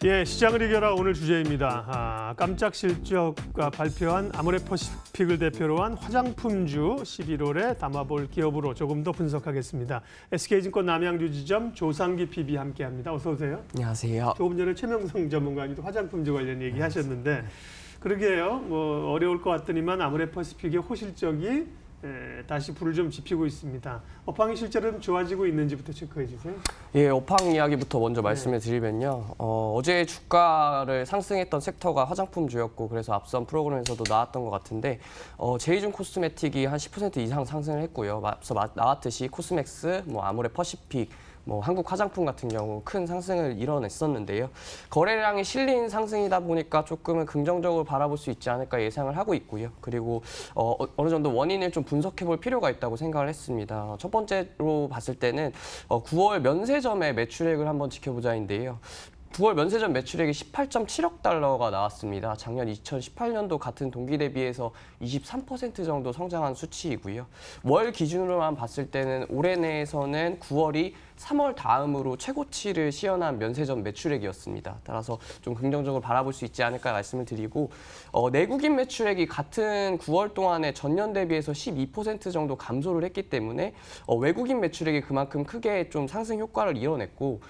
예, 시장을 이겨라 오늘 주제입니다. 깜짝 실적 발표한 아모레퍼시픽을 대표로 한 화장품주 11월에 담아볼 기업으로 조금 더 분석하겠습니다. SK증권 남양주지점 조상기 PB 함께합니다. 어서 오세요. 안녕하세요. 조금 전에 최명성 전문가님도 화장품주 관련 얘기하셨는데 그러게요. 뭐 어려울 것 같더니만 아모레퍼시픽의 호실적이 다시 불을 좀 지피고 있습니다. 업황이 실제로 좋아지고 있는지부터 체크해 주세요. 예, 업황 이야기부터 먼저 말씀을 드리면요. 어제 주가를 상승했던 섹터가 화장품주였고 그래서 앞선 프로그램에서도 나왔던 것 같은데 제이준 코스메틱이 한 10% 이상 상승을 했고요. 앞서 나왔듯이 코스맥스, 아모레퍼시픽, 한국 화장품 같은 경우 큰 상승을 이뤄냈었는데요. 거래량이 실린 상승이다 보니까 조금은 긍정적으로 바라볼 수 있지 않을까 예상을 하고 있고요. 그리고 어느 정도 원인을 좀 분석해 볼 필요가 있다고 생각을 했습니다. 첫 번째로 봤을 때는 9월 면세점의 매출액을 한번 지켜보자인데요. 9월 면세점 매출액이 18.7억 달러가 나왔습니다. 작년 2018년도 같은 동기 대비해서 23% 정도 성장한 수치이고요. 월 기준으로만 봤을 때는 올해 내에서는 9월이 3월 다음으로 최고치를 시현한 면세점 매출액이었습니다. 따라서 좀 긍정적으로 바라볼 수 있지 않을까 말씀을 드리고 내국인 매출액이 같은 9월 동안에 전년 대비해서 12% 정도 감소를 했기 때문에 외국인 매출액이 그만큼 크게 좀 상승 효과를 이뤄냈고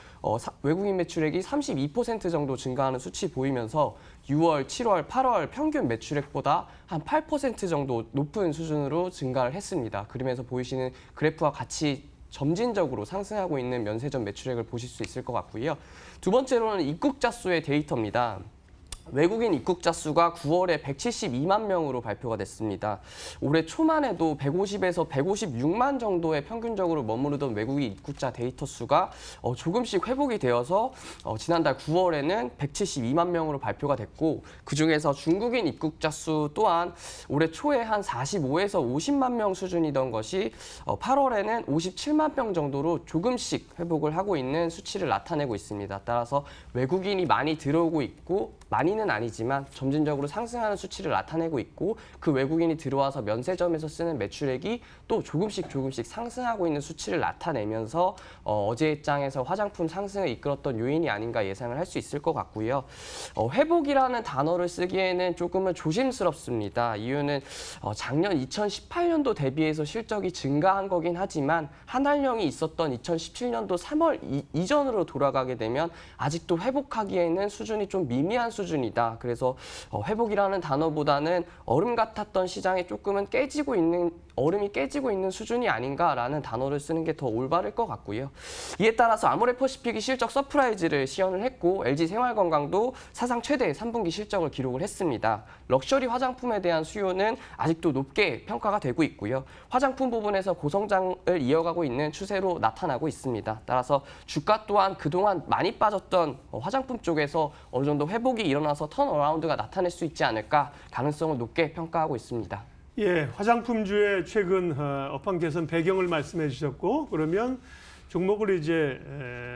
외국인 매출액이 32% 정도 증가하는 수치 보이면서 6월, 7월, 8월 평균 매출액보다 한 8% 정도 높은 수준으로 증가를 했습니다. 그러면서 보이시는 그래프와 같이 점진적으로 상승하고 있는 면세점 매출액을 보실 수 있을 것 같고요. 두 번째로는 입국자 수의 데이터입니다. 외국인 입국자 수가 9월에 172만 명으로 발표가 됐습니다. 올해 초만 해도 150에서 156만 정도의 평균적으로 머무르던 외국인 입국자 데이터 수가 조금씩 회복이 되어서 지난달 9월에는 172만 명으로 발표가 됐고 그중에서 중국인 입국자 수 또한 올해 초에 한 45에서 50만 명 수준이던 것이 8월에는 57만 명 정도로 조금씩 회복을 하고 있는 수치를 나타내고 있습니다. 따라서 외국인이 많이 들어오고 있고 많이는 아니지만 점진적으로 상승하는 수치를 나타내고 있고 그 외국인이 들어와서 면세점에서 쓰는 매출액이 또 조금씩 상승하고 있는 수치를 나타내면서 어제의 장에서 화장품 상승을 이끌었던 요인이 아닌가 예상을 할 수 있을 것 같고요. 회복이라는 단어를 쓰기에는 조금은 조심스럽습니다. 이유는 작년 2018년도 대비해서 실적이 증가한 거긴 하지만 한달령이 있었던 2017년도 3월 이전으로 돌아가게 되면 아직도 회복하기에는 수준이 좀 미미한 수준이다. 그래서 회복이라는 단어보다는 얼음 같았던 시장에 조금은 얼음이 깨지고 있는 수준이 아닌가라는 단어를 쓰는 게 더 올바를 것 같고요. 이에 따라서 아모레퍼시픽이 실적 서프라이즈를 시현을 했고 LG생활건강도 사상 최대 3분기 실적을 기록을 했습니다. 럭셔리 화장품에 대한 수요는 아직도 높게 평가가 되고 있고요. 화장품 부분에서 고성장을 이어가고 있는 추세로 나타나고 있습니다. 따라서 주가 또한 그동안 많이 빠졌던 화장품 쪽에서 어느 정도 회복이 일어나서 턴어라운드가 나타낼 수 있지 않을까 가능성을 높게 평가하고 있습니다. 예, 화장품주의 최근 업황 개선 배경을 말씀해 주셨고 그러면 종목을 이제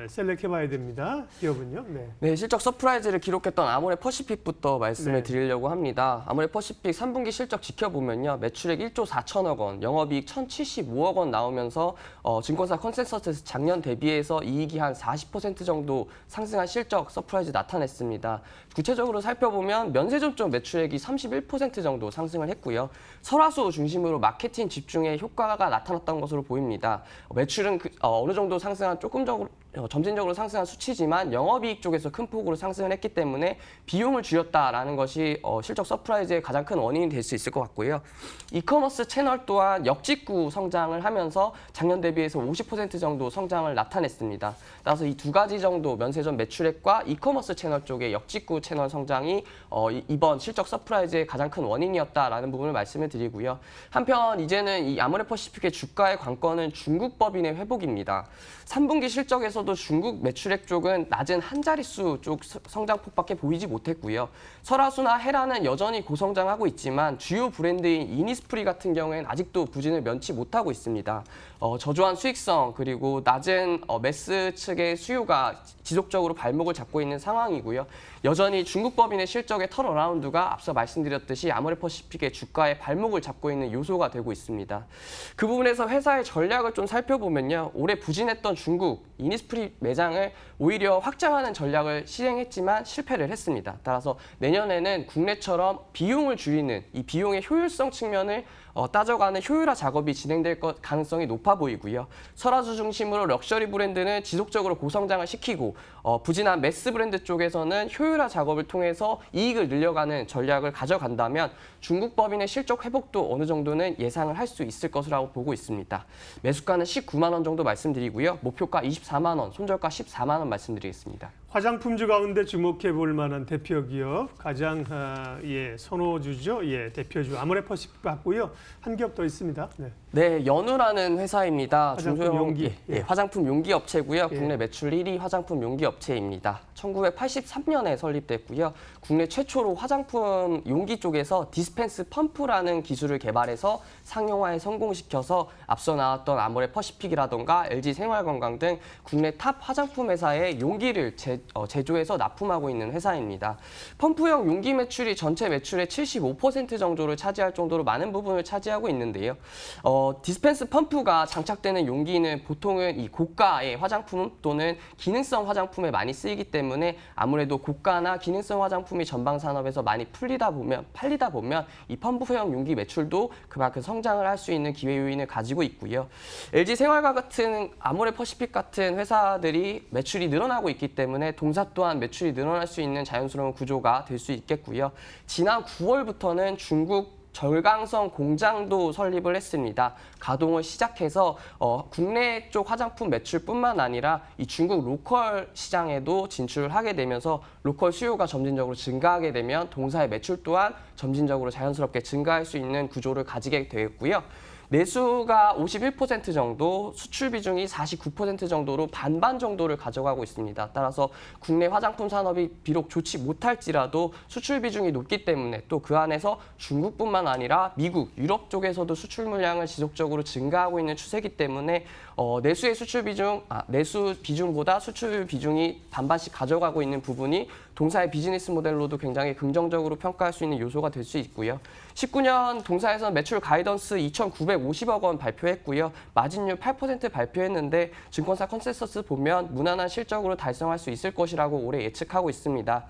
셀렉해봐야 됩니다. 기업은요? 네, 실적 서프라이즈를 기록했던 아모레퍼시픽부터 말씀을 드리려고 합니다. 아모레퍼시픽 3분기 실적 지켜보면요. 매출액 1조 4천억 원, 영업이익 1,075억 원 나오면서 증권사 컨센서스에서 작년 대비해서 이익이 한 40% 정도 상승한 실적 서프라이즈 나타냈습니다. 구체적으로 살펴보면 면세점 쪽 매출액이 31% 정도 상승을 했고요. 설화수 중심으로 마케팅 집중에 효과가 나타났던 것으로 보입니다. 매출은 어느 정도 상승한 점진적으로 상승한 수치지만 영업이익 쪽에서 큰 폭으로 상승을 했기 때문에 비용을 줄였다라는 것이 실적 서프라이즈의 가장 큰 원인이 될 수 있을 것 같고요. 이커머스 채널 또한 역직구 성장을 하면서 작년 대비해서 50% 정도 성장을 나타냈습니다. 따라서 이 두 가지 정도 면세점 매출액과 이커머스 채널 쪽의 역직구 채널 성장이 이번 실적 서프라이즈의 가장 큰 원인이었다라는 부분을 말씀을 드리고요. 한편 이제는 이 아모레퍼시픽의 주가의 관건은 중국 법인의 회복입니다. 3분기 실적에서도 중국 매출액 쪽은 낮은 한 자릿수 쪽 성장폭밖에 보이지 못했고요. 설화수나 헤라는 여전히 고성장하고 있지만 주요 브랜드인 이니스프리 같은 경우에는 아직도 부진을 면치 못하고 있습니다. 저조한 수익성 그리고 낮은 매스 측의 수요가 지속적으로 발목을 잡고 있는 상황이고요. 여전히 중국 법인의 실적의 턴어라운드가 앞서 말씀드렸듯이 아모레퍼시픽의 주가의 발목을 잡고 있는 요소가 되고 있습니다. 그 부분에서 회사의 전략을 좀 살펴보면요. 올해 부진했던 중국, 이니스프리 듀티프리 매장을 오히려 확장하는 전략을 실행했지만 실패를 했습니다. 따라서 내년에는 국내처럼 비용을 줄이는 이 비용의 효율성 측면을 따져가는 효율화 작업이 진행될 가능성이 높아 보이고요. 설화주 중심으로 럭셔리 브랜드는 지속적으로 고성장을 시키고 부진한 매스 브랜드 쪽에서는 효율화 작업을 통해서 이익을 늘려가는 전략을 가져간다면 중국 법인의 실적 회복도 어느 정도는 예상을 할 수 있을 것이라고 보고 있습니다. 매수가는 19만 원 정도 말씀드리고요. 목표가 24만 원, 손절가 14만 원 말씀드리겠습니다. 화장품주 가운데 주목해 볼 만한 대표 기업 가장 선호주죠. 대표주 아모레퍼시픽 같고요. 한 기업 더 있습니다. 네. 네, 연우라는 회사입니다. 화장품 중소형 용기. 화장품 용기 업체고요. 예. 국내 매출 1위 화장품 용기 업체입니다. 1983년에 설립됐고요. 국내 최초로 화장품 용기 쪽에서 디스펜스 펌프라는 기술을 개발해서 상용화에 성공시켜서 앞서 나왔던 아모레퍼시픽이라던가 LG 생활건강 등 국내 탑 화장품 회사의 용기를 제조해서 납품하고 있는 회사입니다. 펌프형 용기 매출이 전체 매출의 75% 정도를 차지할 정도로 많은 부분을 차지하고 있는데요. 디스펜스 펌프가 장착되는 용기는 보통은 이 고가의 화장품 또는 기능성 화장품에 많이 쓰이기 때문에 아무래도 고가나 기능성 화장품이 전방 산업에서 많이 팔리다 보면 이 펌프형 용기 매출도 그만큼 성장을 할 수 있는 기회 요인을 가지고 있고요. LG 생활과 같은 아모레퍼시픽 같은 회사들이 매출이 늘어나고 있기 때문에 동사 또한 매출이 늘어날 수 있는 자연스러운 구조가 될 수 있겠고요. 지난 9월부터는 중국 절강성 공장도 설립을 했습니다. 가동을 시작해서 국내 쪽 화장품 매출뿐만 아니라 이 중국 로컬 시장에도 진출을 하게 되면서 로컬 수요가 점진적으로 증가하게 되면 동사의 매출 또한 점진적으로 자연스럽게 증가할 수 있는 구조를 가지게 되겠고요. 내수가 51% 정도, 수출 비중이 49% 정도로 반반 정도를 가져가고 있습니다. 따라서 국내 화장품 산업이 비록 좋지 못할지라도 수출 비중이 높기 때문에 또 그 안에서 중국뿐만 아니라 미국, 유럽 쪽에서도 수출 물량을 지속적으로 증가하고 있는 추세이기 때문에 내수 비중보다 수출 비중이 반반씩 가져가고 있는 부분이 동사의 비즈니스 모델로도 굉장히 긍정적으로 평가할 수 있는 요소가 될 수 있고요. 19년 동사에서는 매출 가이던스 2,950억 원 발표했고요. 마진율 8% 발표했는데 증권사 컨센서스 보면 무난한 실적으로 달성할 수 있을 것이라고 올해 예측하고 있습니다.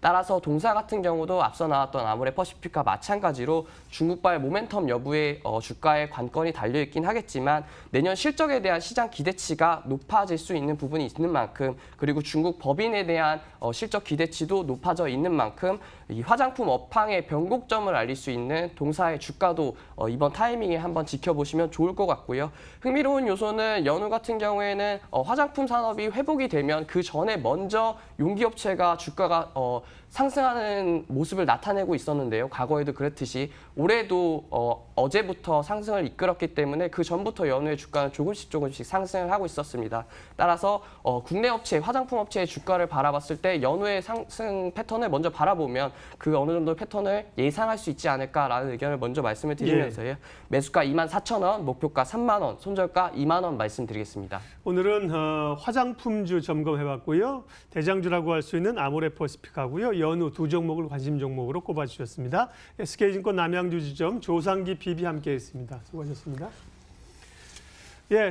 따라서 동사 같은 경우도 앞서 나왔던 아모레퍼시픽과 마찬가지로 중국발 모멘텀 여부에 주가의 관건이 달려있긴 하겠지만 내년 실적에 대한 시장 기대치가 높아질 수 있는 부분이 있는 만큼 그리고 중국 법인에 대한 실적 기대치도 높아져 있는 만큼 이 화장품 업황의 변곡점을 알릴 수 있는 동사의 주가도 이번 타이밍에 한번 지켜보시면 좋을 것 같고요. 흥미로운 요소는 연우 같은 경우에는 화장품 산업이 회복이 되면 그 전에 먼저 용기업체가 주가가 상승하는 모습을 나타내고 있었는데요. 과거에도 그랬듯이 올해도 어제부터 상승을 이끌었기 때문에 그 전부터 연우의 주가는 조금씩 상승을 하고 있었습니다. 따라서 국내 업체, 화장품 업체의 주가를 바라봤을 때 연우의 상승 패턴을 먼저 바라보면 그 어느 정도 패턴을 예상할 수 있지 않을까라는 의견을 먼저 말씀을 드리면서요. 매수가 24,000원, 목표가 3만 원, 손절가 2만 원 말씀드리겠습니다. 오늘은 화장품주 점검해봤고요. 대장주라고 할 수 있는 아모레퍼시픽하고요. 연우 두 종목을 관심 종목으로 꼽아주셨습니다. SK증권 남양주지점 조상기 PB 함께했습니다. 수고하셨습니다.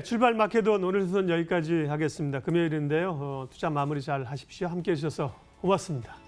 출발 마켓온 오늘 순서는 여기까지 하겠습니다. 금요일인데요. 투자 마무리 잘 하십시오. 함께해 주셔서 고맙습니다.